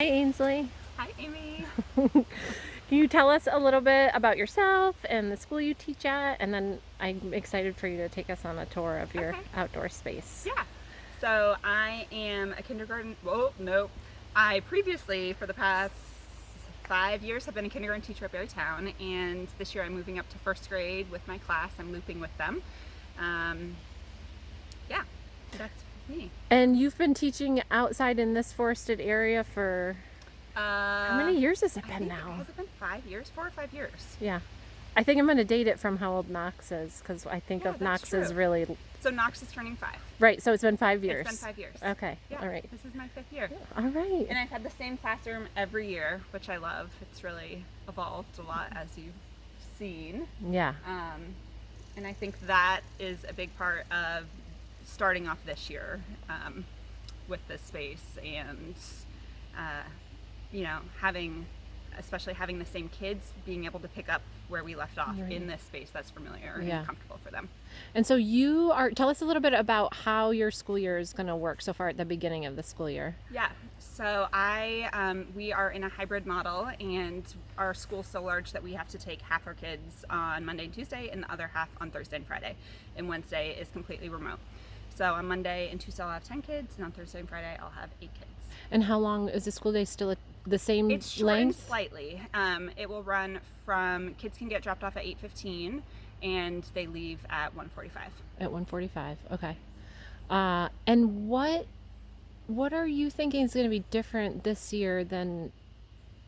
Hi, Ainsley. Hi, Amy. Can you tell us a little bit about yourself and the school you teach at? And then I'm excited for you to take us on a tour of your Okay. outdoor space. Yeah. So I am a kindergarten. Whoa, no. I previously, for the past 5 years, have been a kindergarten teacher at Berrytown, and this year I'm moving up to first grade with my class. I'm looping with them. Um, yeah, that's me. And you've been teaching outside in this forested area for how many years has it I been think now? has it been 5 years? 4 or 5 years? Yeah. I think I'm going to date it from how old Knox is because I think Yeah, of that's Knox as true. really. So Knox is turning 5. Right, so it's been 5 years. It's been 5 years. Okay, Yeah. all right. This is my 5th year. All right. And I've had the same classroom every year, which I love. It's really evolved a lot, as you've seen. Yeah. And I think that is a big part of starting off this year with this space and, especially having the same kids, being able to pick up where we left off Right. in this space that's familiar Yeah. and comfortable for them. And so tell us a little bit about how your school year is going to work so far at the beginning of the school year. Yeah, so we are in a hybrid model, and our school's so large that we have to take half our kids on Monday and Tuesday and the other half on Thursday and Friday. And Wednesday is completely remote. So on Monday and Tuesday I'll have 10 kids, and on Thursday and Friday I'll have 8 kids. And how long is the school day still at the same It's shortened length? slightly. It will run kids can get dropped off at 8:15, and they leave at 1:45. At 1:45. Okay. And what are you thinking is going to be different this year than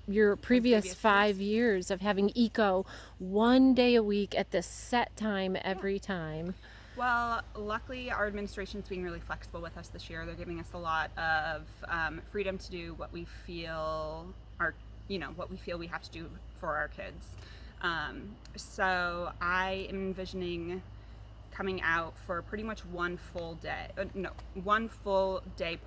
your previous 5 years of having eco one day a week at this set time every time? Well, luckily our administration's being really flexible with us this year. They're giving us a lot of freedom to do what we feel we have to do for our kids. So I am envisioning coming out for pretty much one full day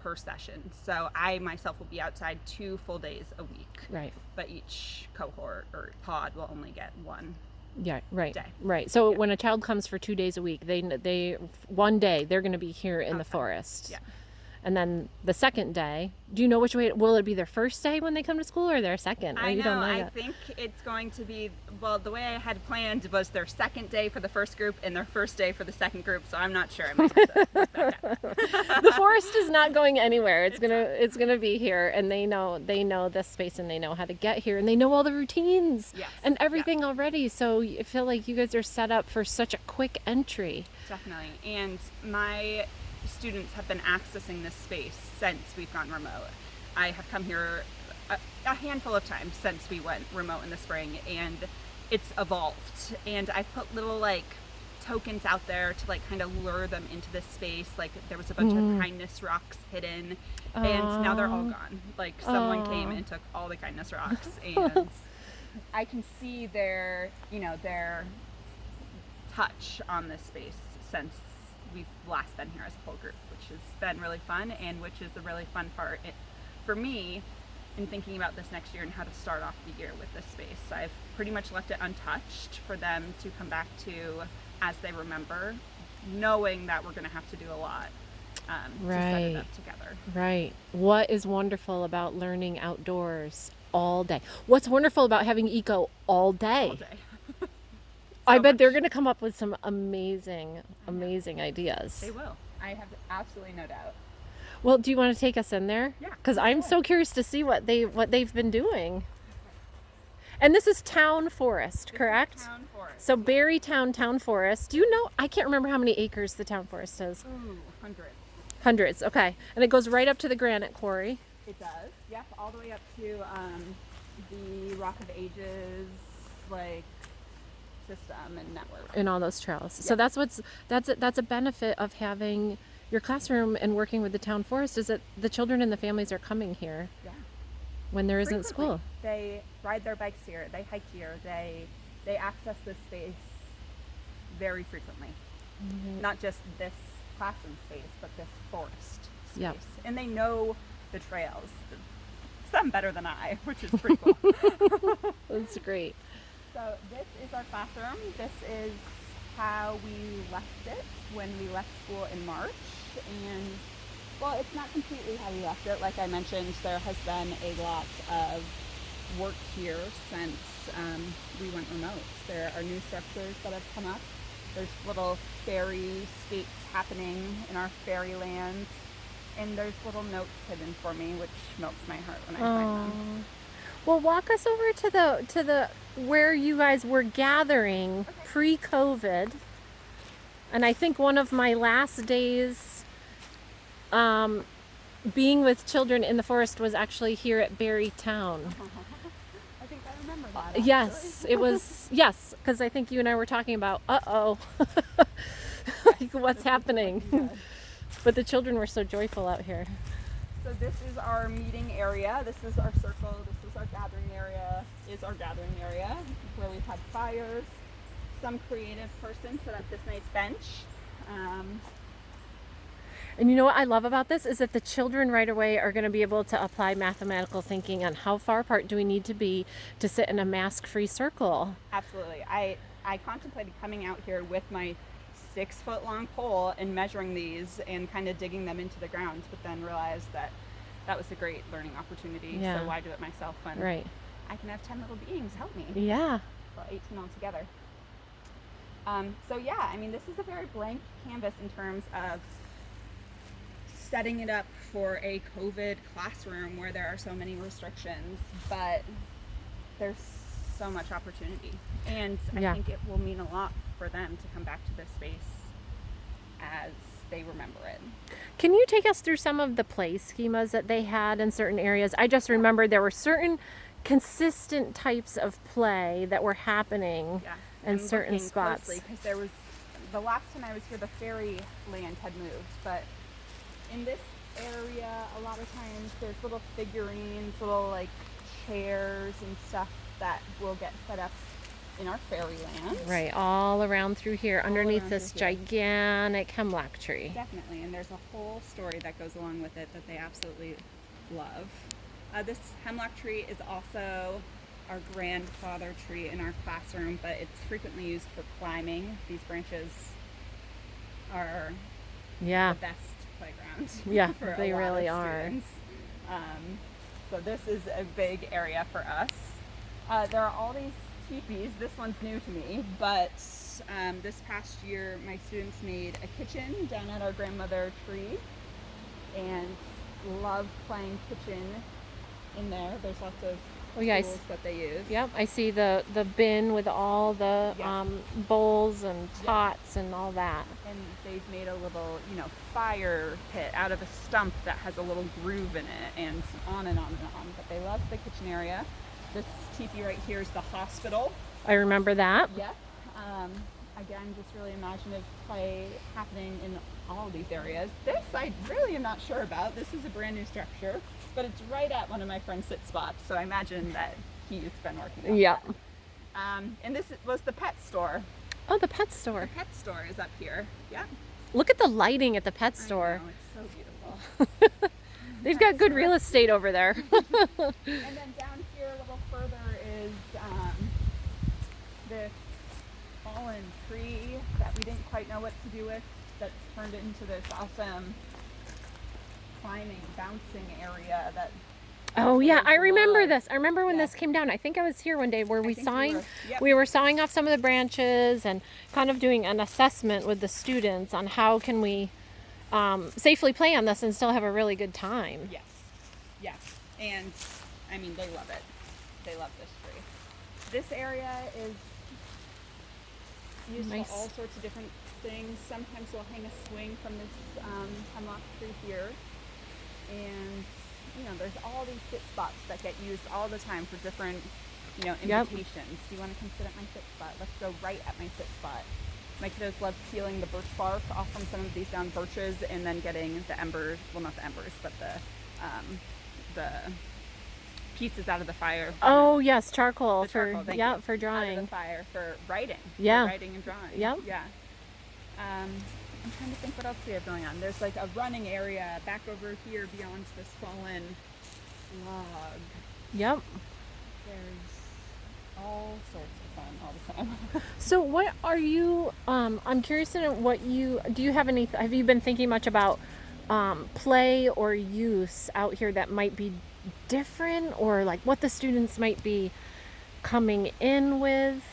per session. So I myself will be outside 2 full days a week. Right. But each cohort or pod will only get one. Yeah, right. Day. Right. So when a child comes for 2 days a week, they one day they're going to be here in the Outside. forest. Yeah. And then the second day, do you know which way? Will it be their first day when they come to school or their second? Or I you know. don't know I yet? think it's going to be, well, the way I had planned was their second day for the first group and their first day for the second group. So I'm not sure. I might have to work that out. The forest is not going anywhere. It's gonna be here, and they know this space, and they know how to get here, and they know all the routines Yes. and everything already. So I feel like you guys are set up for such a quick entry. Definitely. And my students have been accessing this space since we've gone remote. I have come here a handful of times since we went remote in the spring, and it's evolved. And I've put little tokens out there to kind of lure them into this space. Like there was a bunch of kindness rocks hidden, and now they're all gone. Like someone came and took all the kindness rocks, and I can see their touch on this space since we've last been here as a whole group, which has been really fun, and which is a really fun part for me in thinking about this next year and how to start off the year with this space. I've pretty much left it untouched for them to come back to as they remember, knowing that we're going to have to do a lot to set it up together. Right. What is wonderful about learning outdoors all day? What's wonderful about having eco all day? All day. I bet they're going to come up with some amazing ideas. They will. I have absolutely no doubt. Well, do you want to take us in there? Yeah. Because I'm so curious to see what they've been doing. And this is town forest, correct? Town forest. So Berrytown Town Forest. Do you know? I can't remember how many acres the town forest is. Ooh, hundreds. Hundreds. Okay, and it goes right up to the granite quarry. It does. Yep, all the way up to the Rock of Ages, system and network. And all those trails. Yep. So that's a benefit of having your classroom and working with the town forest is that the children and the families are coming here Yeah. when there isn't Frequently. school. They ride their bikes here. They hike here. They access this space very frequently. Mm-hmm. Not just this classroom space, but this forest space. Yep. And they know the trails. Some better than I, which is pretty cool. That's great. So this is our classroom. This is how we left it when we left school in March. And Well, it's not completely how we left it. Like I mentioned, there has been a lot of work here since we went remote. There are new structures that have come up. There's little fairy skates happening in our fairyland, and there's little notes hidden for me, which melts my heart when I find them. Well, walk us over to the where you guys were gathering pre-COVID. And I think one of my last days being with children in the forest was actually here at Berry Town. I think I remember that. Actually. Yes, it was. Yes, because I think you and I were talking about, like, what's happening? But the children were so joyful out here. So this is our meeting area. This is our circle. This is our gathering area. Where we've had fires. Some creative person set up this nice bench. And you know what I love about this is that the children right away are going to be able to apply mathematical thinking on how far apart do we need to be to sit in a mask-free circle. Absolutely. I contemplated coming out here with my 6-foot-long pole and measuring these and kind of digging them into the ground, but then realized that was a great learning opportunity. Yeah. So why do it myself when I can have 10 little beings help me? Yeah. Well, 18 altogether. So yeah, I mean, this is a very blank canvas in terms of setting it up for a COVID classroom where there are so many restrictions, but there's so much opportunity. And I think it will mean a lot for them to come back to this space as they remember it. Can you take us through some of the play schemas that they had in certain areas? I just remember there were certain consistent types of play that were happening in certain spots. Because there was, the last time I was here, the fairy land had moved, but in this area, a lot of times there's little figurines, little like chairs and stuff that will get set up in our fairyland. Right, all around through here, underneath this gigantic hemlock tree. Definitely, and there's a whole story that goes along with it that they absolutely love. This hemlock tree is also our grandfather tree in our classroom, but it's frequently used for climbing. These branches are the best playground. Yeah, for they a lot really of are. students. So this is a big area for us. There are all these teepees. This one's new to me, but this past year my students made a kitchen down at our grandmother tree and love playing kitchen in there. There's lots of tools that they use. Yep, I see the bin with all the bowls and pots and all that. And they've made a little, fire pit out of a stump that has a little groove in it, and on and on and on. But they love the kitchen area. This teepee right here is the hospital. I remember that. Yep. Again, just really imaginative play happening in all of these areas. This I really am not sure about. This is a brand new structure, but it's right at one of my friend's sit spots, so I imagine that he's been working on that. And this was the pet store. Oh, the pet store. The pet store is up here. Yeah. Look at the lighting at the pet store. I know, it's so beautiful. They've got good real estate over there. And then down here a little further is this fallen tree that we didn't quite know what to do with, that's turned into this awesome climbing, bouncing area that... Oh yeah, I remember this. I remember when this came down. I think I was here one day where we were sawing off some of the branches and kind of doing an assessment with the students on how can we safely play on this and still have a really good time. Yes. And I mean, they love it. They love this tree. This area is used for all sorts of different things. Sometimes we'll hang a swing from this hemlock tree here. And there's all these sit spots that get used all the time for different, invitations. Do you want to come sit at my sit spot? Let's go right at my sit spot. My kiddos love peeling the birch bark off from some of these down birches and then getting the embers, well, not the embers, but the pieces out of the fire. Oh yes, charcoal for drawing. Out of the fire for writing. Yeah. For writing and drawing. Yep. Yeah. I'm trying to think what else we have going on. There's like a running area back over here beyond this fallen log. Yep. There's all sorts of fun all the time. So what are you, I'm curious to know what do you have any, have you been thinking much about play or use out here that might be different, or like what the students might be coming in with?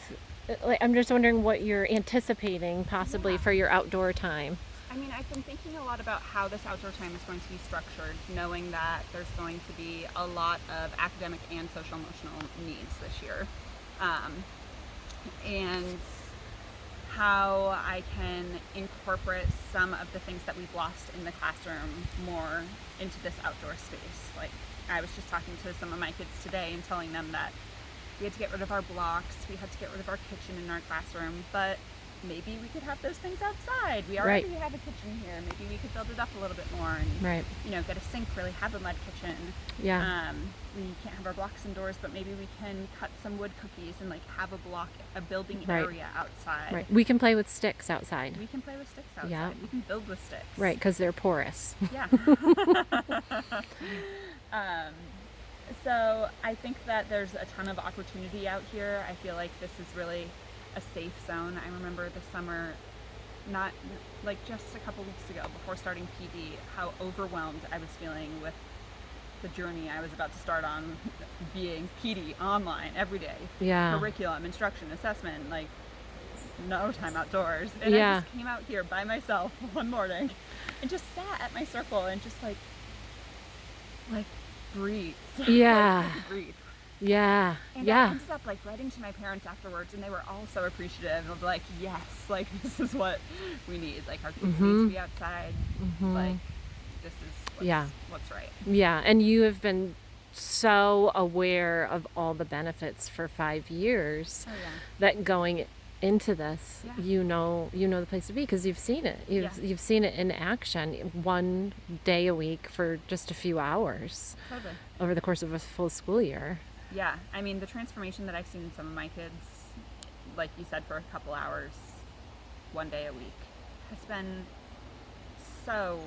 Like, I'm just wondering what you're anticipating possibly Yeah. for your outdoor time. I mean, I've been thinking a lot about how this outdoor time is going to be structured, knowing that there's going to be a lot of academic and social emotional needs this year. And how I can incorporate some of the things that we've lost in the classroom more into this outdoor space. Like, I was just talking to some of my kids today and telling them that we had to get rid of our blocks, we had to get rid of our kitchen in our classroom, but maybe we could have those things outside. We already Right. have a kitchen here. Maybe we could build it up a little bit more and, Right. get a sink, really have a mud kitchen. Yeah. We can't have our blocks indoors, but maybe we can cut some wood cookies and like have a building Right. area outside. Right. We can play with sticks outside. We can play with sticks outside. Yeah. We can build with sticks. Right, because they're porous. Yeah. So I think that there's a ton of opportunity out here. I feel like this is really a safe zone. I remember this summer, not like just a couple weeks ago before starting PD, how overwhelmed I was feeling with the journey I was about to start on, being PD online every day. Yeah. Curriculum, instruction, assessment, like no time outdoors. And Yeah. I just came out here by myself one morning and just sat at my circle and just like breathe. Yeah. Like, breathe. Yeah. And I Yeah. ended up like writing to my parents afterwards, and they were all so appreciative of like, yes, like this is what we need. Like our kids need to be outside. Like this is Yeah. what's right. Yeah. And you have been so aware of all the benefits for 5 years Oh yeah. that going into this, Yeah. you know the place to be because you've seen it. You've seen it in action 1 day a week for just a few hours Totally. over the course of a full school year. Yeah. I mean, the transformation that I've seen in some of my kids, like you said, for a couple hours, 1 day a week, has been so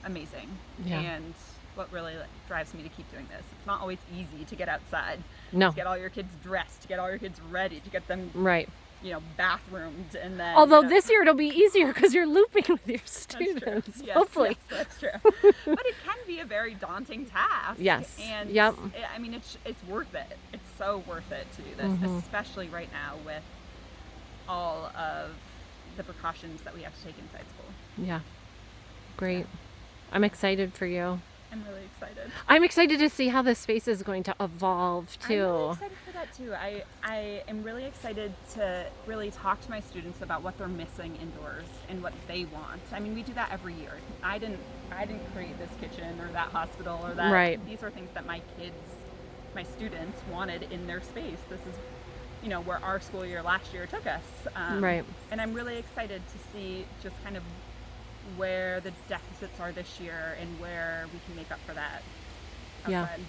amazing. Yeah. And what really drives me to keep doing this. It's not always easy to get outside. No. To get all your kids dressed, to get all your kids ready, to get them, Right. bathroomed, and then. Although this year it'll be easier because you're looping with your That's true. students. Yes, Hopefully. yes, that's true. But it can be a very daunting task. Yes. And Yep. I mean, it's worth it. It's so worth it to do this, especially right now with all of the precautions that we have to take inside school. Yeah. Great. I'm excited for you. I'm really excited. I'm excited to see how this space is going to evolve I'm too. really excited for that too. I am really excited to really talk to my students about what they're missing indoors and what they want. I mean, we do that every year. I didn't create this kitchen or that hospital or that. Right. These are things that my students wanted in their space. This is, where our school year last year took us. Right. And I'm really excited to see just kind of where the deficits are this year and where we can make up for that Yeah. outside.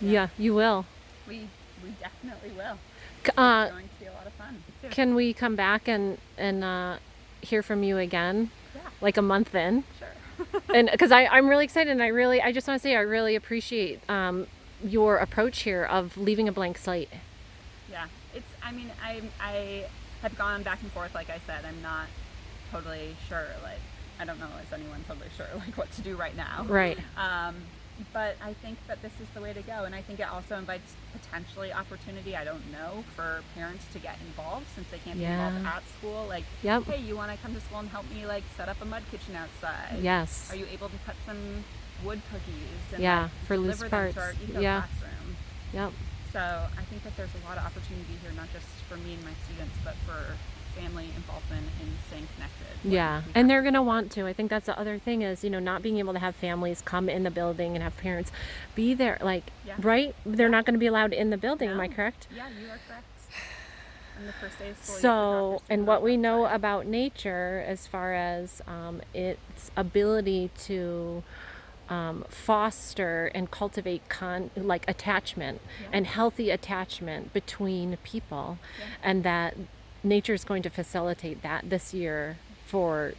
Yeah, you will. We definitely will. C- It's going to be a lot of fun too. Can we come back and hear from you again, Yeah, like a month in? sure. And because I'm really excited, and I just want to say I really appreciate your approach here of leaving a blank slate. Yeah, I have gone back and forth. Like I said, I'm not totally sure. Like, I don't know, is anyone totally sure like what to do right now? Right. But I think that this is the way to go, and I think it also invites potentially opportunity, I don't know, for parents to get involved since they can't be involved Yeah. at school. Like, Yep. hey, you want to come to school and help me like set up a mud kitchen outside? Yes. Are you able to cut some wood cookies and Yeah, like, for loose deliver them to our parts. eco Yeah. classroom? Yep. So I think that there's a lot of opportunity here, not just for me and my students, but for family involvement in staying connected. Yeah, and they're going to want to. I think that's the other thing is, not being able to have families come in the building and have parents be there, like, Yeah. right? They're not going to be allowed in the building, am I No. correct? Yeah, you are correct. On the first day of school. you have to drop So, your and student what off we know outside. about nature as far as its ability to foster and cultivate attachment Yeah. and healthy attachment between people, Yeah. and that nature is going to facilitate that this year for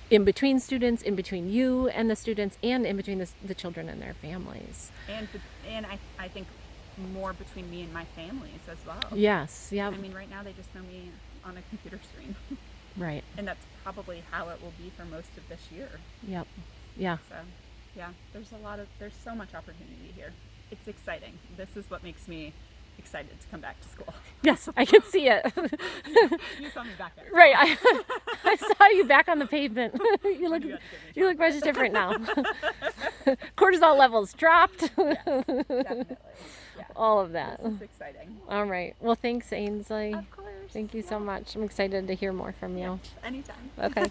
in between students, in between you and the students, and in between the children and their families. And I think more between me and my families as well. Yes, yeah. I mean, right now they just know me on a computer screen. Right. And that's probably how it will be for most of this year. Yep. Yeah. So, yeah, there's so much opportunity here. It's exciting. This is what makes me excited to come back to school. Yes, I can see it. You saw me back there. Right. I saw you back on the pavement. You look You got to give me a you look much different now. Cortisol levels dropped. Yes, definitely. Yeah. All of that. This is exciting. All right. Well, thanks, Ainsley. Of course. Thank you so Yeah. much. I'm excited to hear more from you. Anytime. Okay.